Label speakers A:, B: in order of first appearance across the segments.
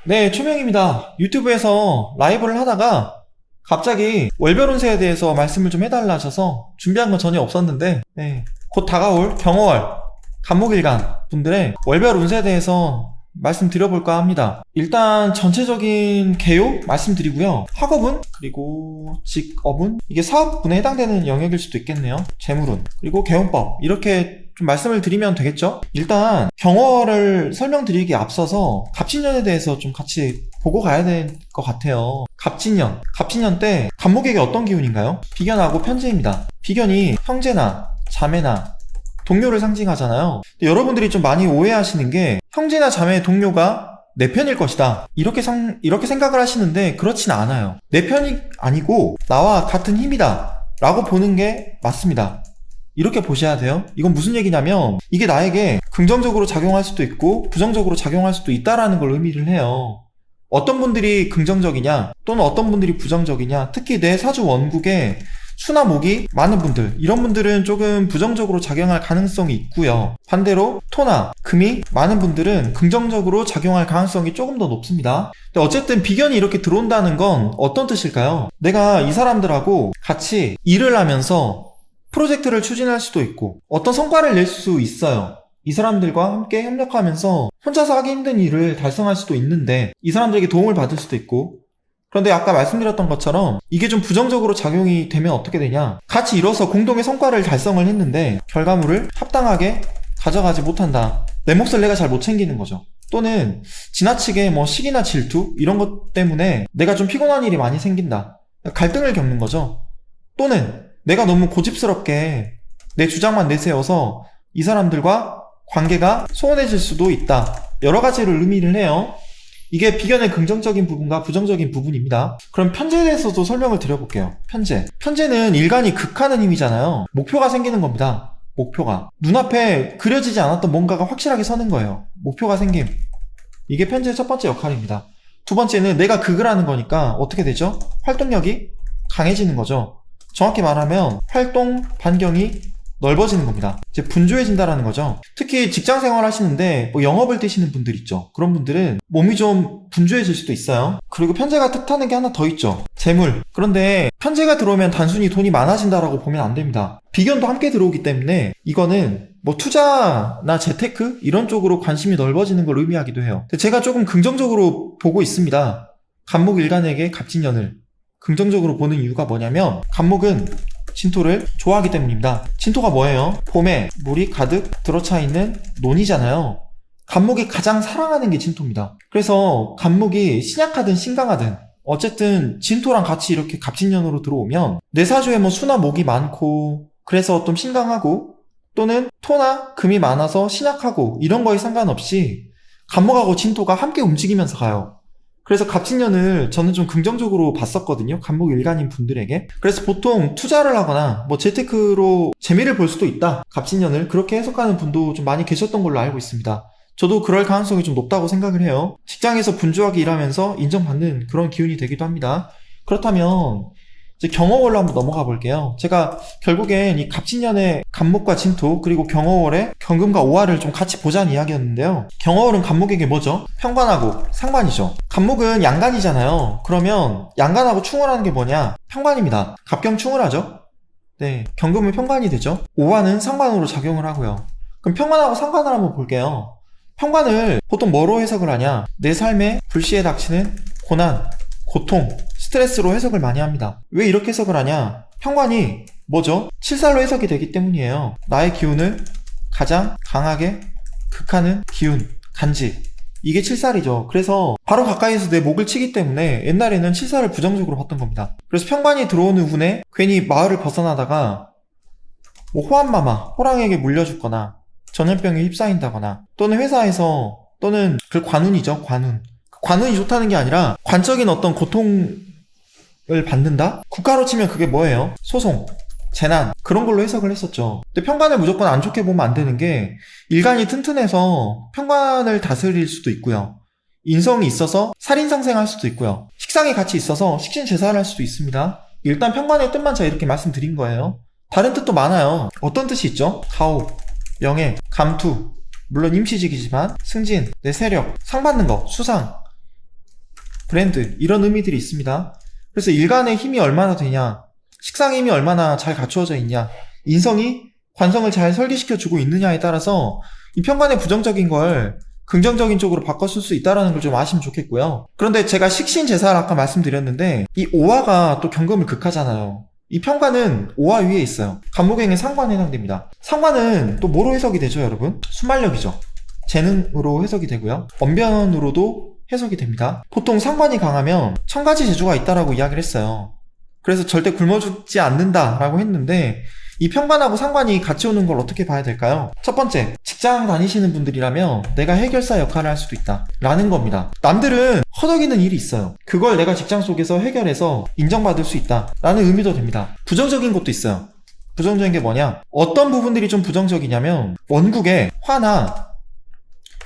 A: 네, 초명입니다. 유튜브에서 라이브를 하다가 갑자기 월별 운세에 대해서 말씀을 좀 해달라 하셔서 준비한 건 전혀 없었는데, 네, 곧 다가올 경어월 간목일간 분들의 월별 운세에 대해서 말씀드려볼까 합니다. 일단 전체적인 개요 말씀드리고요. 학업운 그리고 직업운, 이게 사업분에 해당되는 영역일 수도 있겠네요. 재물운 그리고 개운법, 이렇게 좀 말씀을 드리면 되겠죠. 일단 경어를 설명드리기에 앞서서 갑진년에 대해서 좀 같이 보고 가야 될 것 같아요. 갑진년 때 간목에게 어떤 기운인가요? 비견하고 편제입니다. 비견이 형제나 자매나 동료를 상징하잖아요. 근데 여러분들이 좀 많이 오해하시는 게 형제나 자매, 동료가 내 편일 것이다, 이렇게 생각을 하시는데 그렇진 않아요. 내 편이 아니고 나와 같은 힘이다 라고 보는 게 맞습니다. 이렇게 보셔야 돼요. 이건 무슨 얘기냐면 이게 나에게 긍정적으로 작용할 수도 있고 부정적으로 작용할 수도 있다라는 걸 의미를 해요. 어떤 분들이 긍정적이냐 또는 어떤 분들이 부정적이냐, 특히 내 사주 원국에 수나 목이 많은 분들, 이런 분들은 조금 부정적으로 작용할 가능성이 있고요. 반대로 토나 금이 많은 분들은 긍정적으로 작용할 가능성이 조금 더 높습니다. 근데 어쨌든 비견이 이렇게 들어온다는 건 어떤 뜻일까요? 내가 이 사람들하고 같이 일을 하면서 프로젝트를 추진할 수도 있고 어떤 성과를 낼 수 있어요. 이 사람들과 함께 협력하면서 혼자서 하기 힘든 일을 달성할 수도 있는데 이 사람들에게 도움을 받을 수도 있고, 그런데 아까 말씀드렸던 것처럼 이게 좀 부정적으로 작용이 되면 어떻게 되냐, 같이 이뤄서 공동의 성과를 달성을 했는데 결과물을 합당하게 가져가지 못한다. 내 몫을 내가 잘 못 챙기는 거죠. 또는 지나치게 시기나 질투 이런 것 때문에 내가 좀 피곤한 일이 많이 생긴다. 갈등을 겪는 거죠. 또는 내가 너무 고집스럽게 내 주장만 내세워서 이 사람들과 관계가 소원해질 수도 있다. 여러 가지를 의미를 해요. 이게 비견의 긍정적인 부분과 부정적인 부분입니다. 그럼 편제에 대해서도 설명을 드려볼게요. 편제는 일간이 극하는 힘이잖아요. 목표가 생기는 겁니다. 목표가 눈앞에 그려지지 않았던 뭔가가 확실하게 서는 거예요. 목표가 생김, 이게 편제의 첫 번째 역할입니다. 두 번째는 내가 극을 하는 거니까 어떻게 되죠? 활동력이 강해지는 거죠. 정확히 말하면 활동 반경이 넓어지는 겁니다. 이제 분주해진다라는 거죠. 특히 직장 생활 하시는데 영업을 뛰시는 분들 있죠. 그런 분들은 몸이 좀 분주해질 수도 있어요. 그리고 편제가 뜻하는 게 하나 더 있죠. 재물. 그런데 편제가 들어오면 단순히 돈이 많아진다라고 보면 안 됩니다. 비견도 함께 들어오기 때문에 이거는 투자나 재테크 이런 쪽으로 관심이 넓어지는 걸 의미하기도 해요. 제가 조금 긍정적으로 보고 있습니다. 간목일간에게 갑진년을 긍정적으로 보는 이유가 뭐냐면, 간목은 진토를 좋아하기 때문입니다. 진토가 뭐예요? 봄에 물이 가득 들어차 있는 논이잖아요. 간목이 가장 사랑하는 게 진토입니다. 그래서 간목이 신약하든 신강하든 어쨌든 진토랑 같이 이렇게 갑진년으로 들어오면 내 사주에 수나 목이 많고 그래서 좀 신강하고 또는 토나 금이 많아서 신약하고 이런 거에 상관없이 간목하고 진토가 함께 움직이면서 가요. 그래서 갑진년을 저는 좀 긍정적으로 봤었거든요. 간목 일간인 분들에게. 그래서 보통 투자를 하거나 재테크로 재미를 볼 수도 있다, 갑진년을 그렇게 해석하는 분도 좀 많이 계셨던 걸로 알고 있습니다. 저도 그럴 가능성이 좀 높다고 생각을 해요. 직장에서 분주하게 일하면서 인정받는 그런 기운이 되기도 합니다. 그렇다면 이제 경어월로 한번 넘어가 볼게요. 제가 결국엔 이 갑진년의 간목과 진토 그리고 경어월의 경금과 오화를 좀 같이 보자는 이야기였는데요. 경어월은 간목에게 뭐죠? 편관하고 상관이죠. 간목은 양간이잖아요. 그러면 양간하고 충월하는 게 뭐냐? 편관입니다. 갑경충월하죠. 네, 경금은 편관이 되죠. 오화는 상관으로 작용을 하고요. 그럼 편관하고 상관을 한번 볼게요. 편관을 보통 뭐로 해석을 하냐? 내 삶에 불시에 닥치는 고난, 고통, 스트레스로 해석을 많이 합니다. 왜 이렇게 해석을 하냐? 편관이 뭐죠? 칠살로 해석이 되기 때문이에요. 나의 기운을 가장 강하게 극하는 기운, 간지, 이게 칠살이죠. 그래서 바로 가까이에서 내 목을 치기 때문에 옛날에는 칠살을 부정적으로 봤던 겁니다. 그래서 편관이 들어오는 운에 괜히 마을을 벗어나다가 호환마마, 호랑이에게 물려 죽거나 전염병에 휩싸인다거나, 또는 회사에서, 또는 그 관운이죠. 관운이 좋다는 게 아니라 관적인 어떤 고통을 받는다? 국가로 치면 그게 뭐예요? 소송, 재난, 그런 걸로 해석을 했었죠. 근데 편관을 무조건 안 좋게 보면 안 되는 게, 일간이 튼튼해서 편관을 다스릴 수도 있고요. 인성이 있어서 살인상생할 수도 있고요. 식상이 같이 있어서 식신제사를 할 수도 있습니다. 일단 편관의 뜻만 제가 이렇게 말씀드린 거예요. 다른 뜻도 많아요. 어떤 뜻이 있죠? 가호, 명예, 감투, 물론 임시직이지만 승진, 내 세력, 상 받는 거, 수상, 브랜드 이런 의미들이 있습니다. 그래서 일간의 힘이 얼마나 되냐, 식상의 힘이 얼마나 잘 갖추어져 있냐, 인성이 관성을 잘 설계시켜주고 있느냐에 따라서 이 평관의 부정적인 걸 긍정적인 쪽으로 바꿔 쓸 수 있다는 걸 좀 아시면 좋겠고요. 그런데 제가 식신제사를 아까 말씀드렸는데 이 오화가 또 경금을 극하잖아요. 이 평관은 오화 위에 있어요. 간목행의 상관에 해당됩니다. 상관은 또 뭐로 해석이 되죠, 여러분? 순발력이죠. 재능으로 해석이 되고요. 언변으로도 해석이 됩니다. 보통 상관이 강하면 1000가지 재주가 있다라고 이야기를 했어요. 그래서 절대 굶어 죽지 않는다라고 했는데 이 평관하고 상관이 같이 오는 걸 어떻게 봐야 될까요? 첫 번째, 직장 다니시는 분들이라면 내가 해결사 역할을 할 수도 있다 라는 겁니다. 남들은 허덕이는 일이 있어요. 그걸 내가 직장 속에서 해결해서 인정받을 수 있다 라는 의미도 됩니다. 부정적인 것도 있어요. 부정적인 게 뭐냐, 어떤 부분들이 좀 부정적이냐면 원국에 화나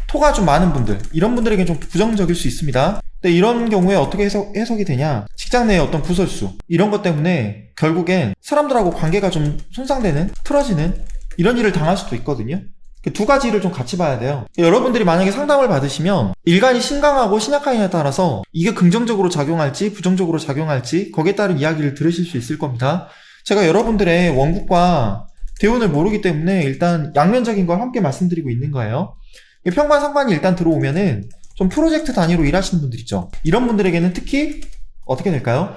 A: 토가 좀 많은 분들, 이런 분들에게 좀 부정적일 수 있습니다. 근데 이런 경우에 어떻게 해석이 되냐, 직장 내의 어떤 구설수 이런 것 때문에 결국엔 사람들하고 관계가 좀 손상되는, 틀어지는 이런 일을 당할 수도 있거든요. 그 두 가지를 좀 같이 봐야 돼요. 여러분들이 만약에 상담을 받으시면 일간이 신강하고 신약하냐에 따라서 이게 긍정적으로 작용할지 부정적으로 작용할지 거기에 따른 이야기를 들으실 수 있을 겁니다. 제가 여러분들의 원국과 대운을 모르기 때문에 일단 양면적인 걸 함께 말씀드리고 있는 거예요. 평관 상관이 일단 들어오면은 좀 프로젝트 단위로 일하시는 분들 있죠. 이런 분들에게는 특히 어떻게 될까요?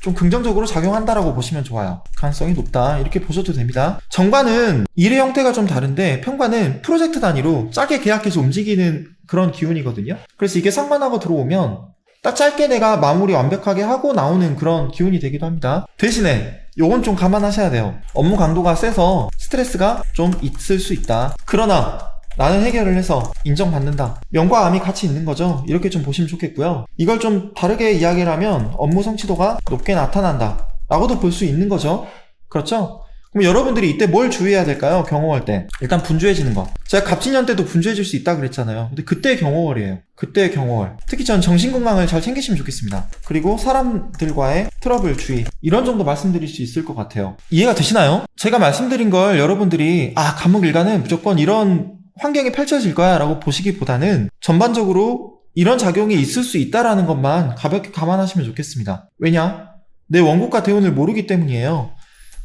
A: 좀 긍정적으로 작용한다라고 보시면 좋아요. 가능성이 높다 이렇게 보셔도 됩니다. 정관은 일의 형태가 좀 다른데 평관은 프로젝트 단위로 짧게 계약해서 움직이는 그런 기운이거든요. 그래서 이게 상관하고 들어오면 딱 짧게 내가 마무리 완벽하게 하고 나오는 그런 기운이 되기도 합니다. 대신에 요건 좀 감안하셔야 돼요. 업무 강도가 세서 스트레스가 좀 있을 수 있다. 그러나 나는 해결을 해서 인정받는다. 명과 암이 같이 있는 거죠. 이렇게 좀 보시면 좋겠고요. 이걸 좀 다르게 이야기를 하면 업무 성취도가 높게 나타난다 라고도 볼 수 있는 거죠. 그렇죠? 그럼 여러분들이 이때 뭘 주의해야 될까요? 경호월 때 일단 분주해지는 거. 제가 갑진년 때도 분주해질 수 있다 그랬잖아요. 근데 그때 경호월이에요. 그때 경호월. 특히 전 정신건강을 잘 챙기시면 좋겠습니다. 그리고 사람들과의 트러블 주의, 이런 정도 말씀드릴 수 있을 것 같아요. 이해가 되시나요? 제가 말씀드린 걸 여러분들이 간목일간은 무조건 이런 환경이 펼쳐질 거야 라고 보시기보다는 전반적으로 이런 작용이 있을 수 있다라는 것만 가볍게 감안하시면 좋겠습니다. 왜냐? 내 원국과 대운을 모르기 때문이에요.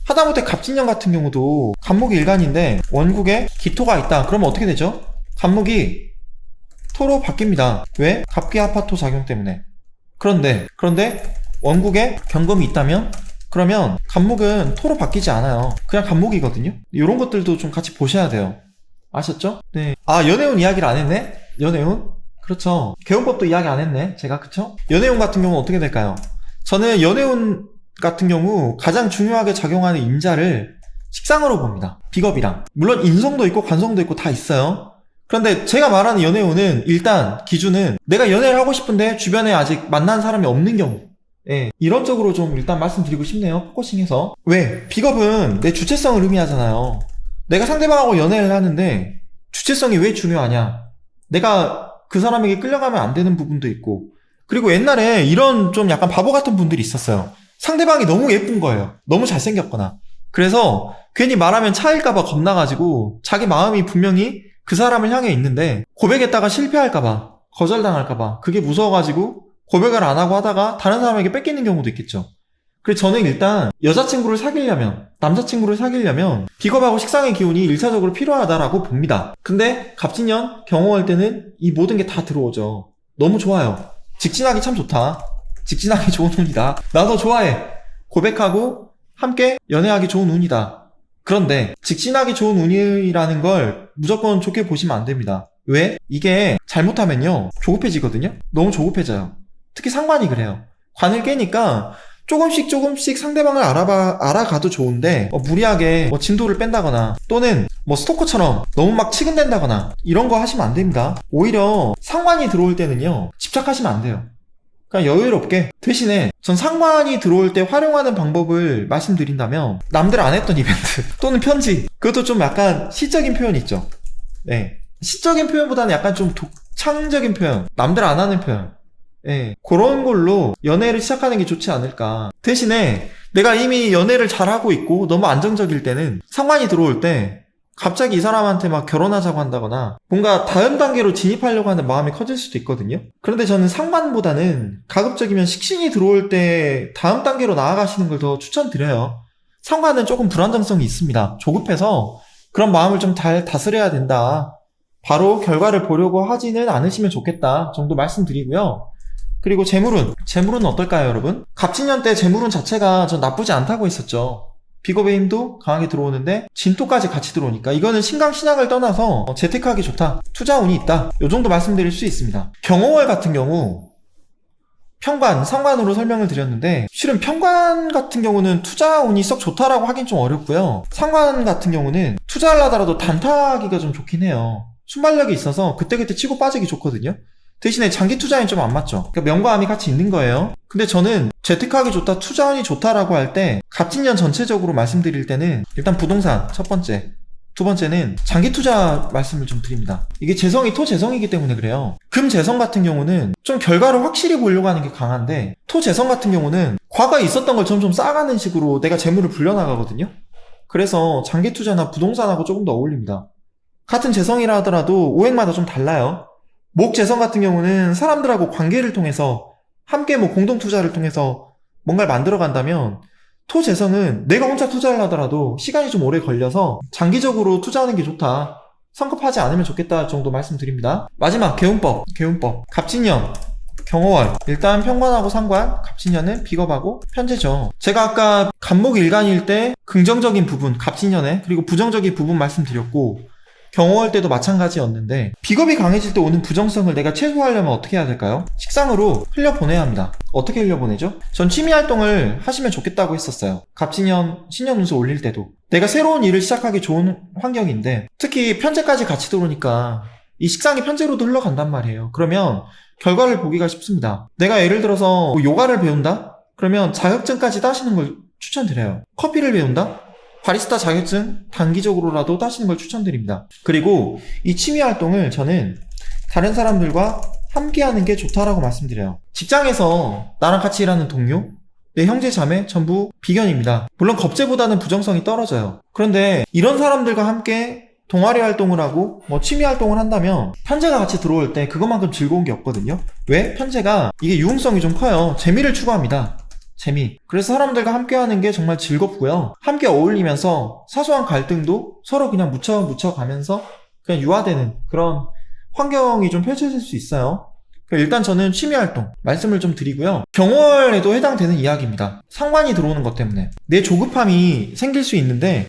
A: 하다못해 갑진년 같은 경우도 간목이 일간인데 원국에 기토가 있다. 그러면 어떻게 되죠? 간목이 토로 바뀝니다. 왜? 갑기합화토 작용 때문에. 그런데 원국에 경금이 있다면 그러면 간목은 토로 바뀌지 않아요. 그냥 간목이거든요. 이런 것들도 좀 같이 보셔야 돼요. 아셨죠? 네. 연애운 이야기를 안 했네? 연애운? 그렇죠. 개운법도 이야기 안 했네. 제가, 그쵸? 연애운 같은 경우는 어떻게 될까요? 저는 연애운 같은 경우 가장 중요하게 작용하는 인자를 식상으로 봅니다. 비겁이랑. 물론 인성도 있고 관성도 있고 다 있어요. 그런데 제가 말하는 연애운은 일단 기준은 내가 연애를 하고 싶은데 주변에 아직 만난 사람이 없는 경우. 예, 이런 쪽으로 좀 일단 말씀드리고 싶네요. 포커싱해서. 왜? 비겁은 내 주체성을 의미하잖아요. 내가 상대방하고 연애를 하는데 주체성이 왜 중요하냐? 내가 그 사람에게 끌려가면 안 되는 부분도 있고, 그리고 옛날에 이런 좀 약간 바보 같은 분들이 있었어요. 상대방이 너무 예쁜 거예요. 너무 잘생겼거나. 그래서 괜히 말하면 차일까봐 겁나가지고 자기 마음이 분명히 그 사람을 향해 있는데 고백했다가 실패할까봐, 거절당할까봐 그게 무서워가지고 고백을 안 하고 하다가 다른 사람에게 뺏기는 경우도 있겠죠. 그래서 저는 일단 여자친구를 사귀려면, 남자친구를 사귀려면 비겁하고 식상의 기운이 1차적으로 필요하다라고 봅니다. 근데 갑진년, 경호할 때는 이 모든 게 다 들어오죠. 너무 좋아요. 직진하기 참 좋다. 직진하기 좋은 운이다. 나도 좋아해. 고백하고 함께 연애하기 좋은 운이다. 그런데 직진하기 좋은 운이라는 걸 무조건 좋게 보시면 안 됩니다. 왜? 이게 잘못하면요 조급해지거든요. 너무 조급해져요. 특히 상관이 그래요. 관을 깨니까 조금씩 상대방을 알아가도 좋은데 무리하게 진도를 뺀다거나 또는 스토커처럼 너무 막 치근댄다거나 이런 거 하시면 안 됩니다. 오히려 상관이 들어올 때는요 집착하시면 안 돼요. 그냥 여유롭게. 대신에 전 상관이 들어올 때 활용하는 방법을 말씀드린다면 남들 안 했던 이벤트 또는 편지, 그것도 좀 약간 시적인 표현 있죠. 네, 시적인 표현보다는 약간 좀 독창적인 표현, 남들 안 하는 표현, 예, 그런 걸로 연애를 시작하는 게 좋지 않을까. 대신에 내가 이미 연애를 잘하고 있고 너무 안정적일 때는 상관이 들어올 때 갑자기 이 사람한테 막 결혼하자고 한다거나 뭔가 다음 단계로 진입하려고 하는 마음이 커질 수도 있거든요. 그런데 저는 상관보다는 가급적이면 식신이 들어올 때 다음 단계로 나아가시는 걸 더 추천드려요. 상관은 조금 불안정성이 있습니다. 조급해서 그런 마음을 좀 잘 다스려야 된다. 바로 결과를 보려고 하지는 않으시면 좋겠다 정도 말씀드리고요. 그리고 재물은 어떨까요, 여러분? 갑진년 때 재물운 자체가 전 나쁘지 않다고 했었죠. 비겁의 힘도 강하게 들어오는데 진토까지 같이 들어오니까 이거는 신강신약을 떠나서 재테크하기 좋다, 투자운이 있다, 이 정도 말씀드릴 수 있습니다. 경호월 같은 경우 평관, 상관으로 설명을 드렸는데 실은 평관 같은 경우는 투자운이 썩 좋다라고 하긴 좀 어렵고요. 상관 같은 경우는 투자를 하더라도 단타하기가 좀 좋긴 해요. 순발력이 있어서 그때그때 치고 빠지기 좋거든요. 대신에 장기 투자엔 좀 안 맞죠. 그러니까 명과 암이 같이 있는 거예요. 근데 저는 재테크하기 좋다, 투자운이 좋다라고 할 때 갑진년 전체적으로 말씀드릴 때는 일단 부동산 첫 번째, 두 번째는 장기 투자 말씀을 좀 드립니다. 이게 재성이 토재성이기 때문에 그래요. 금재성 같은 경우는 좀 결과를 확실히 보려고 하는 게 강한데 토재성 같은 경우는 과거에 있었던 걸 점점 쌓아가는 식으로 내가 재물을 불려나가거든요. 그래서 장기 투자나 부동산하고 조금 더 어울립니다. 같은 재성이라 하더라도 오행마다 좀 달라요. 목재성 같은 경우는 사람들하고 관계를 통해서 함께 공동 투자를 통해서 뭔가를 만들어 간다면 토재성은 내가 혼자 투자를 하더라도 시간이 좀 오래 걸려서 장기적으로 투자하는 게 좋다, 성급하지 않으면 좋겠다 정도 말씀드립니다. 마지막 개운법. 갑진년, 경호월. 일단 평관하고 상관, 갑진년은 비겁하고 편제죠. 제가 아까 간목일간일 때 긍정적인 부분 갑진년에, 그리고 부정적인 부분 말씀드렸고 경호월 때도 마찬가지였는데 비겁이 강해질 때 오는 부정성을 내가 최소화하려면 어떻게 해야 될까요? 식상으로 흘려보내야 합니다. 어떻게 흘려보내죠? 전 취미활동을 하시면 좋겠다고 했었어요. 갑진년, 신년운수 올릴 때도 내가 새로운 일을 시작하기 좋은 환경인데 특히 편제까지 같이 들어오니까 이 식상이 편제로도 흘러간단 말이에요. 그러면 결과를 보기가 쉽습니다. 내가 예를 들어서 요가를 배운다? 그러면 자격증까지 따시는 걸 추천드려요. 커피를 배운다? 바리스타 자격증 단기적으로라도 따시는 걸 추천드립니다. 그리고 이 취미활동을 저는 다른 사람들과 함께 하는 게 좋다라고 말씀드려요. 직장에서 나랑 같이 일하는 동료, 내 형제 자매 전부 비견입니다. 물론 겁재보다는 부정성이 떨어져요. 그런데 이런 사람들과 함께 동아리 활동을 하고 취미 활동을 한다면 편제가 같이 들어올 때 그것만큼 즐거운 게 없거든요. 왜? 편제가 이게 유흥성이 좀 커요. 재미를 추구합니다. 재미. 그래서 사람들과 함께 하는 게 정말 즐겁고요. 함께 어울리면서 사소한 갈등도 서로 그냥 묻혀 가면서 그냥 유화되는 그런 환경이 좀 펼쳐질 수 있어요. 일단 저는 취미활동 말씀을 좀 드리고요. 경월에도 해당되는 이야기입니다. 상관이 들어오는 것 때문에 내 조급함이 생길 수 있는데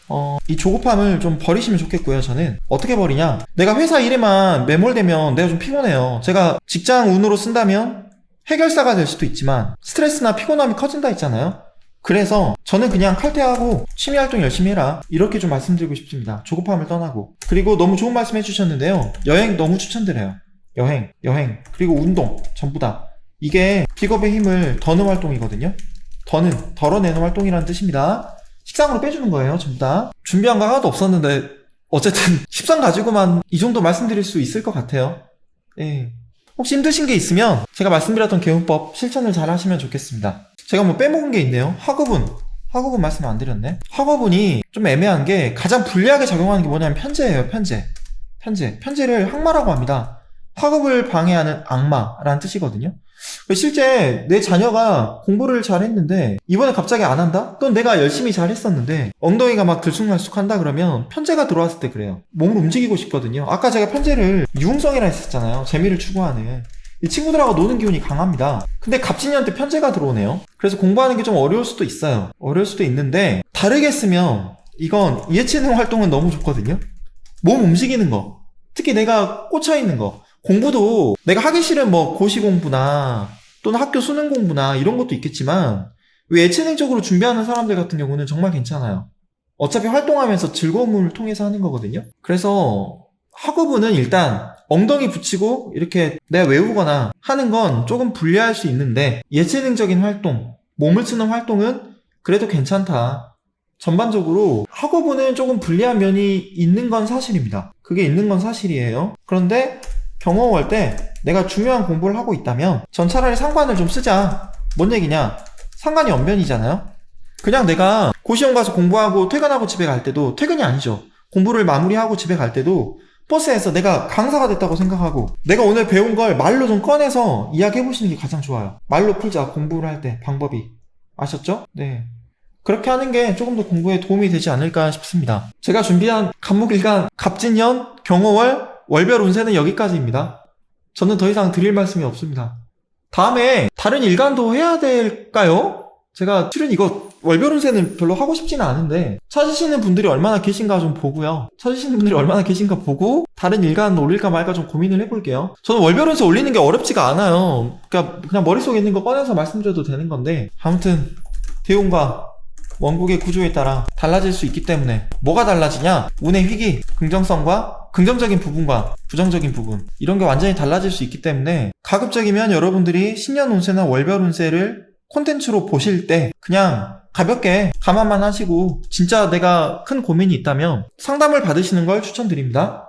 A: 이 조급함을 좀 버리시면 좋겠고요. 저는 어떻게 버리냐, 내가 회사 일에만 매몰되면 내가 좀 피곤해요. 제가 직장 운으로 쓴다면 해결사가 될 수도 있지만 스트레스나 피곤함이 커진다 했잖아요. 그래서 저는 그냥 칼퇴하고 취미활동 열심히 해라, 이렇게 좀 말씀드리고 싶습니다. 조급함을 떠나고. 그리고 너무 좋은 말씀 해주셨는데요. 여행 너무 추천드려요. 여행 그리고 운동 전부 다 이게 비겁의 힘을 더는 활동이거든요. 덜어내는 활동이라는 뜻입니다. 식상으로 빼주는 거예요. 전부 다. 준비한 거 하나도 없었는데 어쨌든 십상 가지고만 이 정도 말씀드릴 수 있을 것 같아요. 예. 혹시 힘드신 게 있으면 제가 말씀드렸던 개운법 실천을 잘 하시면 좋겠습니다. 제가 빼먹은 게 있네요. 화구분 말씀 안 드렸네. 화구분이 좀 애매한 게 가장 불리하게 작용하는 게 뭐냐면 편제예요. 편제를 항마라고 합니다. 학업을 방해하는 악마라는 뜻이거든요. 실제 내 자녀가 공부를 잘 했는데 이번에 갑자기 안 한다? 또는 내가 열심히 잘 했었는데 엉덩이가 막 들쑥날쑥 한다 그러면 편제가 들어왔을 때 그래요. 몸을 움직이고 싶거든요. 아까 제가 편제를 유흥성이라 했었잖아요. 재미를 추구하는. 이 친구들하고 노는 기운이 강합니다. 근데 갑진년 때 편제가 들어오네요. 그래서 공부하는 게 좀 어려울 수도 있어요. 어려울 수도 있는데 다르게 쓰면 이건 예체능 활동은 너무 좋거든요. 몸 움직이는 거, 특히 내가 꽂혀있는 거, 공부도 내가 하기 싫은 고시 공부나 또는 학교 수능 공부나 이런 것도 있겠지만 왜 예체능적으로 준비하는 사람들 같은 경우는 정말 괜찮아요. 어차피 활동하면서 즐거움을 통해서 하는 거거든요. 그래서 학업은 일단 엉덩이 붙이고 이렇게 내가 외우거나 하는 건 조금 불리할 수 있는데 예체능적인 활동, 몸을 쓰는 활동은 그래도 괜찮다. 전반적으로 학업은 조금 불리한 면이 있는 건 사실입니다. 그게 있는 건 사실이에요. 그런데 경호월 때 내가 중요한 공부를 하고 있다면 전 차라리 상관을 좀 쓰자. 뭔 얘기냐? 상관이 언변이잖아요. 그냥 내가 고시원 가서 공부하고 퇴근하고 집에 갈 때도 퇴근이 아니죠. 공부를 마무리하고 집에 갈 때도 버스에서 내가 강사가 됐다고 생각하고 내가 오늘 배운 걸 말로 좀 꺼내서 이야기해보시는 게 가장 좋아요. 말로 풀자, 공부를 할 때 방법이. 아셨죠? 네. 그렇게 하는 게 조금 더 공부에 도움이 되지 않을까 싶습니다. 제가 준비한 간목일간 갑진년, 경호월, 월별 운세는 여기까지입니다. 저는 더 이상 드릴 말씀이 없습니다. 다음에 다른 일간도 해야 될까요? 제가 실은 이거 월별 운세는 별로 하고 싶지는 않은데 찾으시는 분들이 얼마나 계신가 좀 보고요. 찾으시는 분들이 얼마나 계신가 보고 다른 일간 올릴까 말까 좀 고민을 해볼게요. 저는 월별 운세 올리는 게 어렵지가 않아요. 그러니까 그냥 머릿속에 있는 거 꺼내서 말씀드려도 되는 건데 아무튼 대운과 원국의 구조에 따라 달라질 수 있기 때문에 뭐가 달라지냐? 운의 희귀, 긍정성과 긍정적인 부분과 부정적인 부분 이런 게 완전히 달라질 수 있기 때문에 가급적이면 여러분들이 신년 운세나 월별 운세를 콘텐츠로 보실 때 그냥 가볍게 감안만 하시고 진짜 내가 큰 고민이 있다면 상담을 받으시는 걸 추천드립니다.